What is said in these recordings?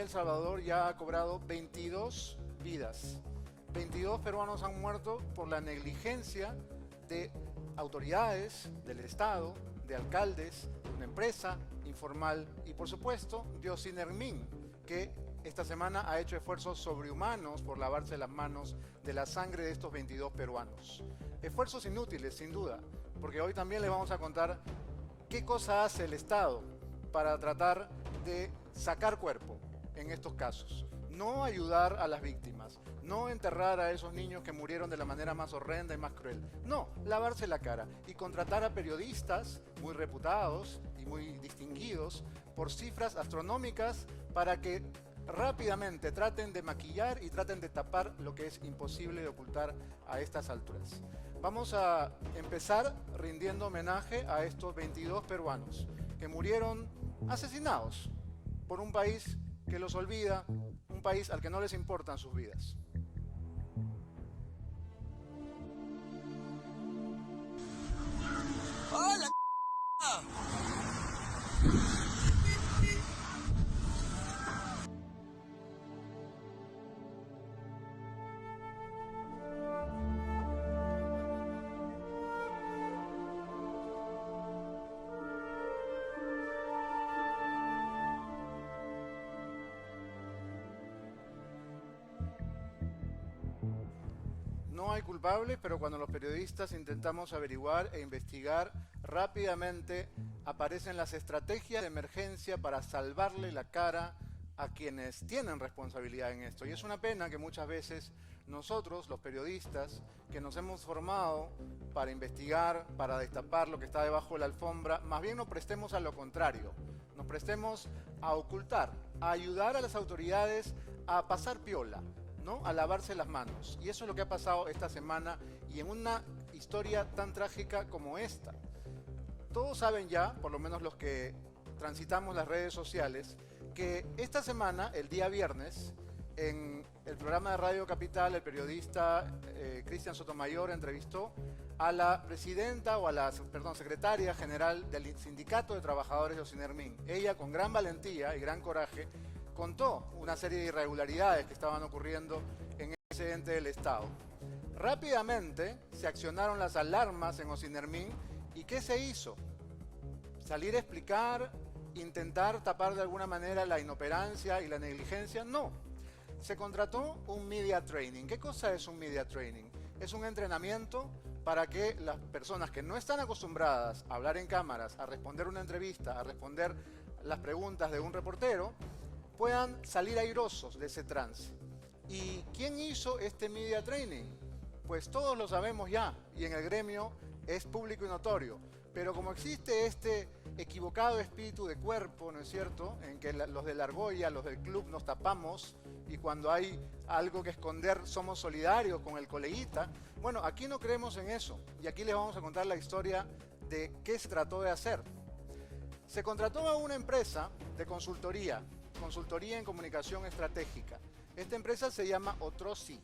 El Salvador ya ha cobrado 22 vidas. 22 peruanos han muerto por la negligencia de autoridades, del Estado, de alcaldes, de una empresa informal y por supuesto de Ocinermin, que esta semana ha hecho esfuerzos sobrehumanos por lavarse las manos de la sangre de estos 22 peruanos. Esfuerzos inútiles, sin duda, porque hoy también les vamos a contar qué cosa hace el Estado para tratar de sacar cuerpo en estos casos. No ayudar a las víctimas, no enterrar a esos niños que murieron de la manera más horrenda y más cruel. No, lavarse la cara y contratar a periodistas muy reputados y muy distinguidos por cifras astronómicas para que rápidamente traten de maquillar y traten de tapar lo que es imposible de ocultar a estas alturas. Vamos a empezar rindiendo homenaje a estos 22 peruanos que murieron asesinados por un país que los olvida, un país al que no les importan sus vidas. ¡Hola! No hay culpables, pero cuando los periodistas intentamos averiguar e investigar, rápidamente aparecen las estrategias de emergencia para salvarle la cara a quienes tienen responsabilidad en esto. Y es una pena que muchas veces nosotros, los periodistas, que nos hemos formado para investigar, para destapar lo que está debajo de la alfombra, más bien nos prestemos a lo contrario. Nos prestemos a ocultar, a ayudar a las autoridades a pasar piola, ¿no? A lavarse las manos. Y eso es lo que ha pasado esta semana y en una historia tan trágica como esta. Todos saben ya, por lo menos los que transitamos las redes sociales, que esta semana, el día viernes, en el programa de Radio Capital, el periodista Cristian Sotomayor entrevistó a la presidenta o a la, secretaria general del Sindicato de Trabajadores de Ocinermin. Ella, con gran valentía y gran coraje, contó una serie de irregularidades que estaban ocurriendo en ese ente del Estado. Rápidamente se accionaron las alarmas en Ocinermin y ¿qué se hizo? ¿Salir a explicar, intentar tapar de alguna manera la inoperancia y la negligencia? No. Se contrató un media training. ¿Qué cosa es un media training? Es un entrenamiento para que las personas que no están acostumbradas a hablar en cámaras, a responder una entrevista, a responder las preguntas de un reportero, puedan salir airosos de ese trance. ¿Y quién hizo este media training? Pues todos lo sabemos ya, y en el gremio es público y notorio. Pero como existe este equivocado espíritu de cuerpo, ¿no es cierto?, en que los de la argolla, los del club nos tapamos, y cuando hay algo que esconder somos solidarios con el coleguita. Bueno, aquí no creemos en eso, y aquí les vamos a contar la historia de qué se trató de hacer. Se contrató a una empresa de consultoría en comunicación estratégica. Esta empresa se llama Otrosi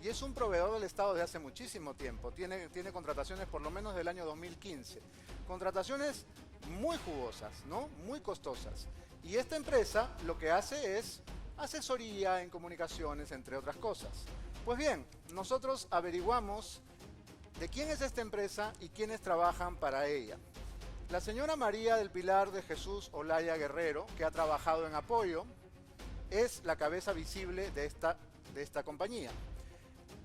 y es un proveedor del Estado desde hace muchísimo tiempo. Tiene contrataciones por lo menos del año 2015. Contrataciones muy jugosas, ¿no? Muy costosas. Y esta empresa lo que hace es asesoría en comunicaciones, entre otras cosas. Pues bien, nosotros averiguamos de quién es esta empresa y quiénes trabajan para ella. La señora María del Pilar de Jesús Olaya Guerrero, que ha trabajado en apoyo, es la cabeza visible de esta compañía.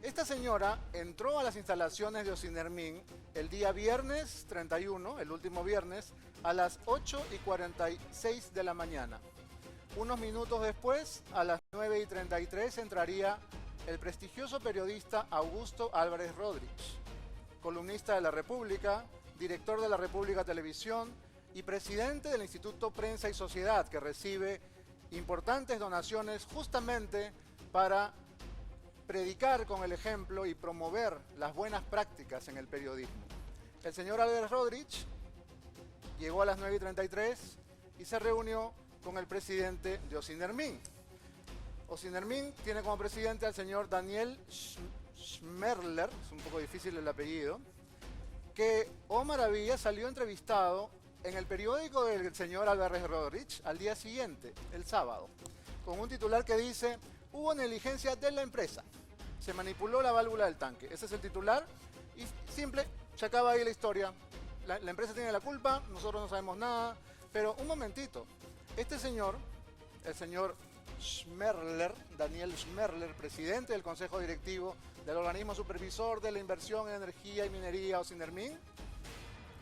Esta señora entró a las instalaciones de Ocinermin el día viernes 31, el último viernes, a las 8:46 de la mañana. Unos minutos después, a las 9:33, entraría el prestigioso periodista Augusto Álvarez Rodríguez, columnista de La República, director de La República Televisión y presidente del Instituto Prensa y Sociedad, que recibe importantes donaciones justamente para predicar con el ejemplo y promover las buenas prácticas en el periodismo. El señor Álvarez Rodríguez llegó a las 9:33 y se reunió con el presidente de Ocinermin. Ocinermin tiene como presidente al señor Daniel Schmerler, es un poco difícil el apellido, que, oh maravilla, salió entrevistado en el periódico del señor Álvarez Rodríguez al día siguiente, el sábado. con un titular que dice: hubo negligencia de la empresa, se manipuló la válvula del tanque. Ese es el titular y simple, se acaba ahí la historia. La empresa tiene la culpa, nosotros no sabemos nada. Pero un momentito, este señor, el señor Schmerler, Daniel Schmerler, presidente del Consejo Directivo del Organismo Supervisor de la Inversión en Energía y Minería, Ocinermin,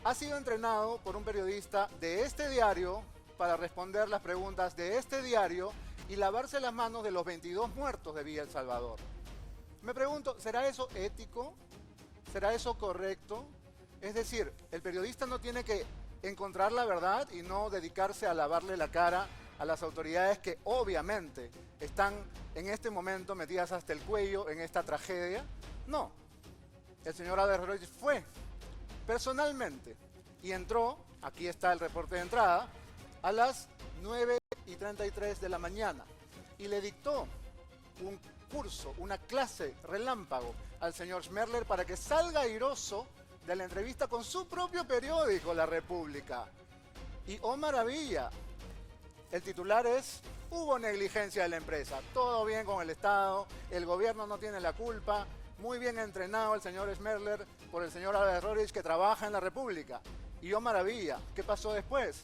ha sido entrenado por un periodista de este diario para responder las preguntas de este diario y lavarse las manos de los 22 muertos de Villa El Salvador. Me pregunto, ¿será eso ético? ¿Será eso correcto? Es decir, el periodista no tiene que encontrar la verdad y no dedicarse a lavarle la cara a las autoridades que obviamente están en este momento metidas hasta el cuello en esta tragedia. No, el señor Albert Rodríguez fue personalmente y entró, aquí está el reporte de entrada, a las 9:33 de la mañana y le dictó un curso, una clase relámpago al señor Schmerler para que salga airoso de la entrevista con su propio periódico, La República. Y oh maravilla, el titular es: hubo negligencia de la empresa, todo bien con el Estado, el gobierno no tiene la culpa, muy bien entrenado el señor Schmerler por el señor Albert Rodríguez que trabaja en La República. Y oh maravilla, ¿qué pasó después?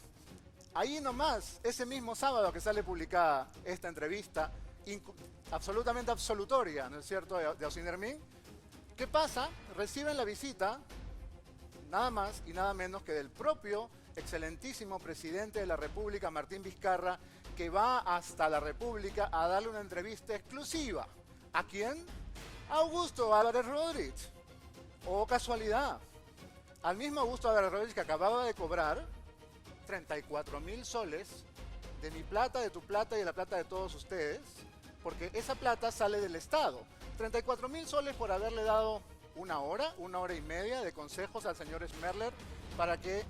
Ahí nomás, ese mismo sábado que sale publicada esta entrevista, absolutamente absolutoria, ¿no es cierto?, de Ocinermin, ¿qué pasa? Reciben la visita, nada más y nada menos que del propio excelentísimo presidente de la República, Martín Vizcarra, que va hasta la República a darle una entrevista exclusiva. ¿A quién? A Augusto Álvarez Rodríguez. Oh casualidad, al mismo Augusto Álvarez Rodríguez que acababa de cobrar 34.000 soles de mi plata, de tu plata y de la plata de todos ustedes, porque esa plata sale del Estado. 34.000 soles por haberle dado una hora y media de consejos al señor Schmerler para que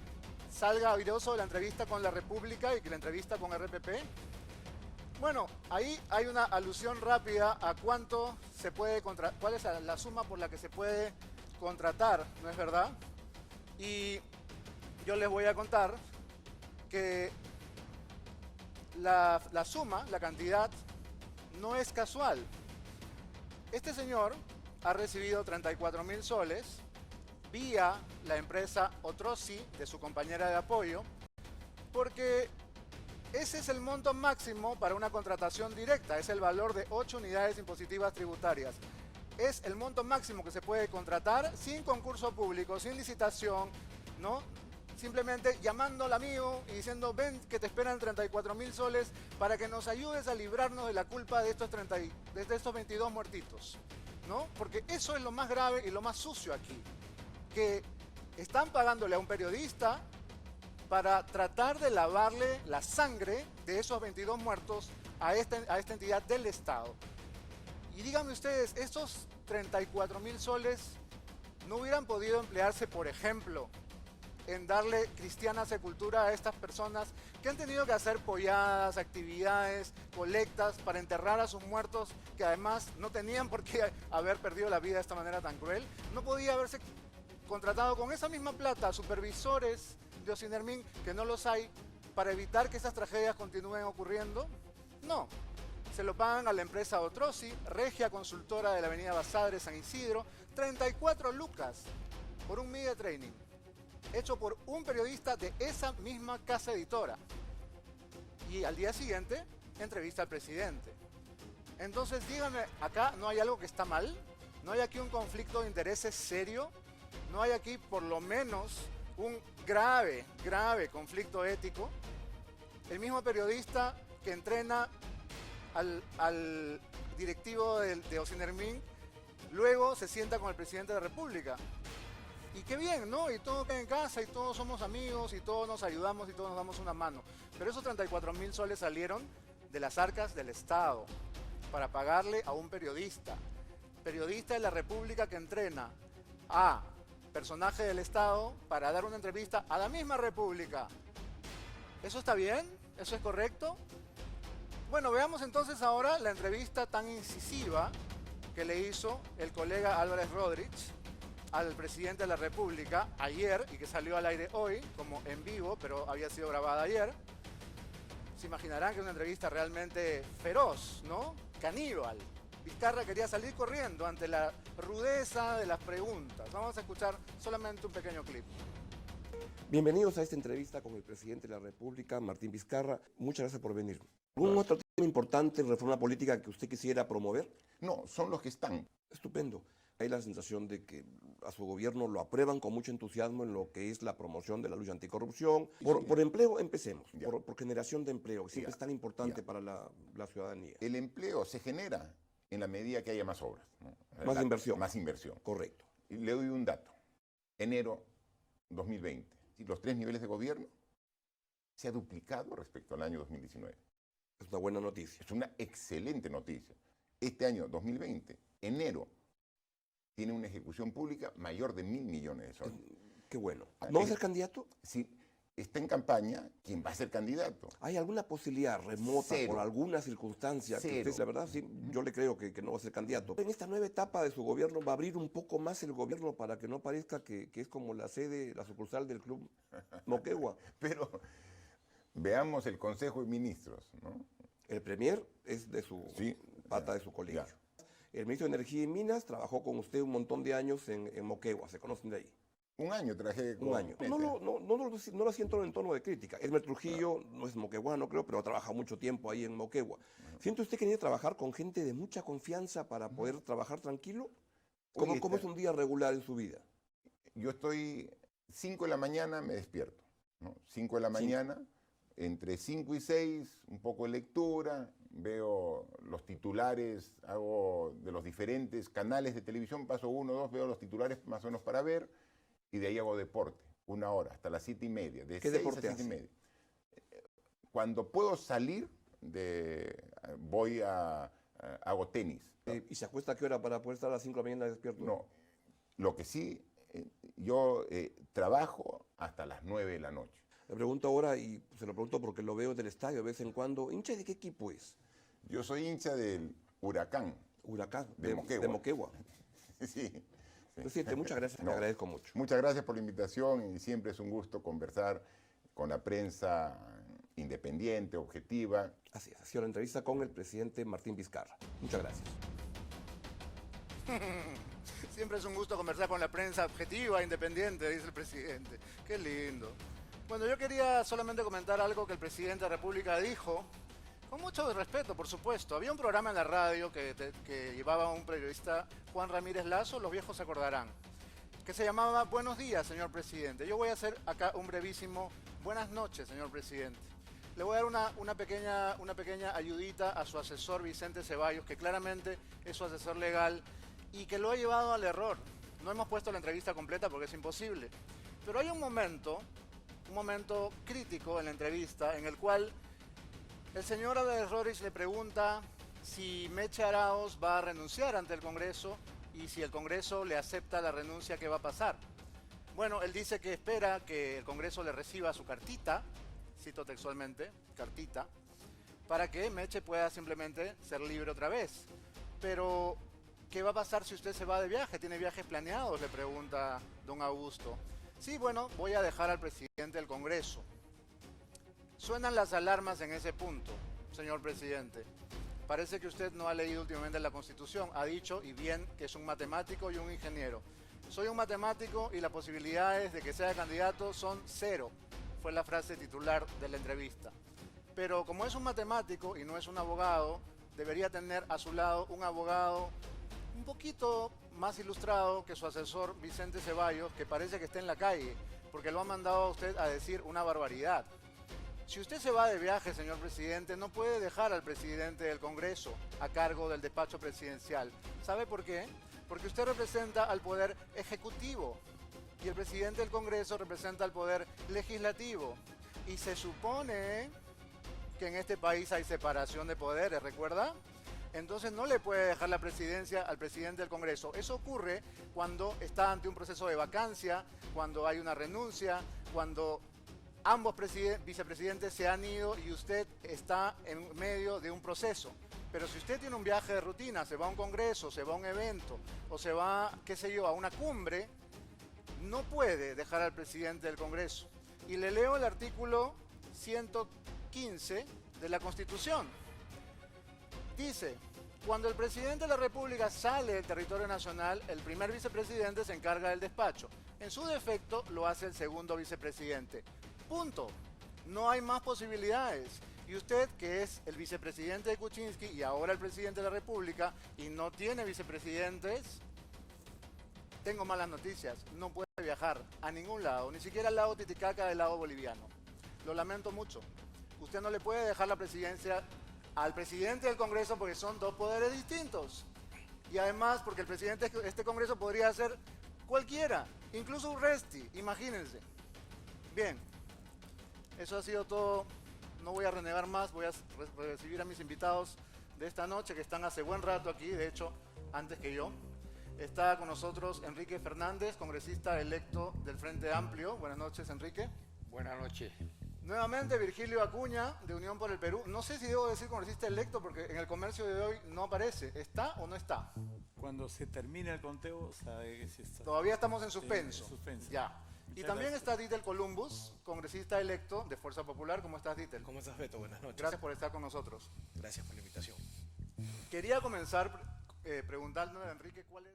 salga airoso de la entrevista con La República y que la entrevista con RPP. Bueno, ahí hay una alusión rápida a cuánto se puede cuál es la suma por la que se puede contratar, ¿no es verdad? Y yo les voy a contar que la suma, la cantidad, no es casual. Este señor ha recibido 34.000 soles vía la empresa Otrosi de su compañera de apoyo, porque ese es el monto máximo para una contratación directa, es el valor de 8 unidades impositivas tributarias. Es el monto máximo que se puede contratar sin concurso público, sin licitación, ¿no? Simplemente llamando al amigo y diciendo: ven que te esperan 34.000 soles para que nos ayudes a librarnos de la culpa de estos 22 muertitos, ¿no? Porque eso es lo más grave y lo más sucio aquí, que están pagándole a un periodista para tratar de lavarle la sangre de esos 22 muertos a esta entidad del Estado. Y díganme ustedes, estos 34.000 soles no hubieran podido emplearse, por ejemplo, en darle cristiana sepultura a estas personas que han tenido que hacer polladas, actividades, colectas para enterrar a sus muertos, que además no tenían por qué haber perdido la vida de esta manera tan cruel. No podía haberse contratado con esa misma plata a supervisores de Ocinermin, que no los hay, para evitar que esas tragedias continúen ocurriendo. No, se lo pagan a la empresa Otrosi, regia consultora de la avenida Basadre, San Isidro, 34 lucas por un media training, hecho por un periodista de esa misma casa editora. Y al día siguiente, entrevista al presidente. Entonces, díganme, ¿acá no hay algo que está mal? ¿No hay aquí un conflicto de intereses serio? ¿No hay aquí, por lo menos, un grave conflicto ético? El mismo periodista que entrena al directivo de Ocinermin, luego se sienta con el presidente de la República. Y qué bien, ¿no? Y todos quedan en casa, y todos somos amigos, y todos nos ayudamos, y todos nos damos una mano. Pero esos 34.000 soles salieron de las arcas del Estado para pagarle a un periodista de la República que entrena a personaje del Estado para dar una entrevista a la misma República. ¿Eso está bien? ¿Eso es correcto? Bueno, veamos entonces ahora la entrevista tan incisiva que le hizo el colega Álvarez Rodríguez al presidente de la República ayer, y que salió al aire hoy como en vivo, pero había sido grabada ayer, se imaginarán que es una entrevista realmente feroz, ¿no? Caníbal. Vizcarra quería salir corriendo ante la rudeza de las preguntas. Vamos a escuchar solamente un pequeño clip. Bienvenidos a esta entrevista con el presidente de la República, Martín Vizcarra. Muchas gracias por venir. ¿Algún otro tema importante en reforma política que usted quisiera promover? No, son los que están. Estupendo. Hay la sensación de que a su gobierno lo aprueban con mucho entusiasmo en lo que es la promoción de la lucha anticorrupción. Por empleo, empecemos. Por generación de empleo, que siempre es tan importante para la ciudadanía. El empleo se genera en la medida que haya más obras, ¿no? Más inversión. Más inversión. Correcto. Y le doy un dato. Enero 2020, los 3 niveles de gobierno se ha duplicado respecto al año 2019. Es una buena noticia. Es una excelente noticia. Este año 2020, enero, tiene una ejecución pública mayor de 1.000 millones de soles. Qué bueno. ¿No va a ser candidato? Sí, está en campaña. ¿Quién va a ser candidato? ¿Hay alguna posibilidad remota por alguna circunstancia? Que usted, la verdad, sí, yo le creo que no va a ser candidato. En esta nueva etapa de su gobierno va a abrir un poco más el gobierno para que no parezca que es como la sede, la sucursal del Club Moquegua. Pero veamos el Consejo de Ministros, ¿no? El premier es de su pata de su colegio. Ya. El ministro de Energía y Minas trabajó con usted un montón de años en Moquegua, ¿se conocen de ahí? Un año trabajé con... Un año. No lo siento en tono de crítica. Elmer Trujillo no es moqueguano, creo, pero trabaja mucho tiempo ahí en Moquegua. ¿Siente usted que tiene que trabajar con gente de mucha confianza para poder trabajar tranquilo? ¿Cómo es un día regular en su vida? Yo estoy 5 de la mañana, me despierto, ¿no? 5 de la mañana, entre 5 y 6, un poco de lectura, veo los titulares, hago de los diferentes canales de televisión, paso 1 o 2, veo los titulares más o menos para ver, y de ahí hago deporte, 1 hora, hasta las 7:30. De ¿Qué 6 deporte a 7:30. Cuando puedo salir, hago tenis. ¿Y se acuesta a qué hora para poder estar a las 5 de la mañana despierto? No, lo que sí, yo trabajo hasta las 9 de la noche. Le pregunto ahora, y se lo pregunto porque lo veo del estadio de vez en cuando, ¿hincha de qué equipo es? Yo soy hincha del Huracán. Huracán, de Moquegua. De Moquegua. Sí. Presidente, muchas gracias, le agradezco mucho. Muchas gracias por la invitación y siempre es un gusto conversar con la prensa independiente, objetiva. Así es, ha sido la entrevista con el presidente Martín Vizcarra. Muchas gracias. Siempre es un gusto conversar con la prensa objetiva, independiente, dice el presidente. Qué lindo. Bueno, yo quería solamente comentar algo que el presidente de la República dijo, con mucho respeto, por supuesto. Había un programa en la radio que llevaba un periodista, Juan Ramírez Lazo, los viejos se acordarán, que se llamaba Buenos días, señor presidente. Yo voy a hacer acá un brevísimo buenas noches, señor presidente. Le voy a dar una pequeña ayudita a su asesor Vicente Ceballos, que claramente es su asesor legal y que lo ha llevado al error. No hemos puesto la entrevista completa porque es imposible. Pero hay un momento crítico en la entrevista en el cual el señor Álvarez Rodríguez le pregunta si Meche Arauz va a renunciar ante el Congreso y si el Congreso le acepta la renuncia, ¿qué va a pasar? Bueno, él dice que espera que el Congreso le reciba su cartita, cito textualmente, cartita, para que Meche pueda simplemente ser libre otra vez. Pero, ¿qué va a pasar si usted se va de viaje? ¿Tiene viajes planeados?, le pregunta don Augusto. Sí, bueno, voy a dejar al presidente del Congreso. Suenan las alarmas en ese punto, señor presidente. Parece que usted no ha leído últimamente la Constitución. Ha dicho, y bien, que es un matemático y un ingeniero. Soy un matemático y las posibilidades de que sea candidato son 0. Fue la frase titular de la entrevista. Pero como es un matemático y no es un abogado, debería tener a su lado un abogado un poquito más ilustrado que su asesor Vicente Ceballos, que parece que está en la calle, porque lo ha mandado a usted a decir una barbaridad. Si usted se va de viaje, señor presidente, no puede dejar al presidente del Congreso a cargo del despacho presidencial. ¿Sabe por qué? Porque usted representa al poder ejecutivo y el presidente del Congreso representa al poder legislativo. Y se supone que en este país hay separación de poderes, ¿recuerda? Entonces no le puede dejar la presidencia al presidente del Congreso. Eso ocurre cuando está ante un proceso de vacancia, cuando hay una renuncia, cuando ambos vicepresidentes se han ido y usted está en medio de un proceso. Pero si usted tiene un viaje de rutina, se va a un congreso, se va a un evento o se va, qué sé yo, a una cumbre, no puede dejar al presidente del Congreso. Y le leo el artículo 115 de la Constitución. Dice, cuando el presidente de la República sale del territorio nacional, el primer vicepresidente se encarga del despacho. En su defecto, lo hace el segundo vicepresidente. Punto. No hay más posibilidades. Y usted, que es el vicepresidente de Kuczynski y ahora el presidente de la República, y no tiene vicepresidentes, tengo malas noticias. No puede viajar a ningún lado, ni siquiera al lado Titicaca del lado boliviano. Lo lamento mucho. Usted no le puede dejar la presidencia al presidente del Congreso porque son dos poderes distintos. Y además porque el presidente de este Congreso podría ser cualquiera, incluso Urresti, imagínense. Bien, eso ha sido todo. No voy a renegar más, voy a recibir a mis invitados de esta noche que están hace buen rato aquí, de hecho, antes que yo. Está con nosotros Enrique Fernández, congresista electo del Frente Amplio. Buenas noches, Enrique. Buenas noches. Nuevamente Virgilio Acuña, de Unión por el Perú. No sé si debo decir congresista electo porque en el comercio de hoy no aparece. ¿Está o no está? Cuando se termine el conteo, sabe que sí está. Todavía estamos en suspenso. Sí, en suspenso. Ya. Y Muchas también gracias. está Dítel Columbus, congresista electo de Fuerza Popular. ¿Cómo estás, Dítel? ¿Cómo estás, Beto? Buenas noches. Gracias por estar con nosotros. Gracias por la invitación. Quería comenzar preguntándole a Enrique cuál es...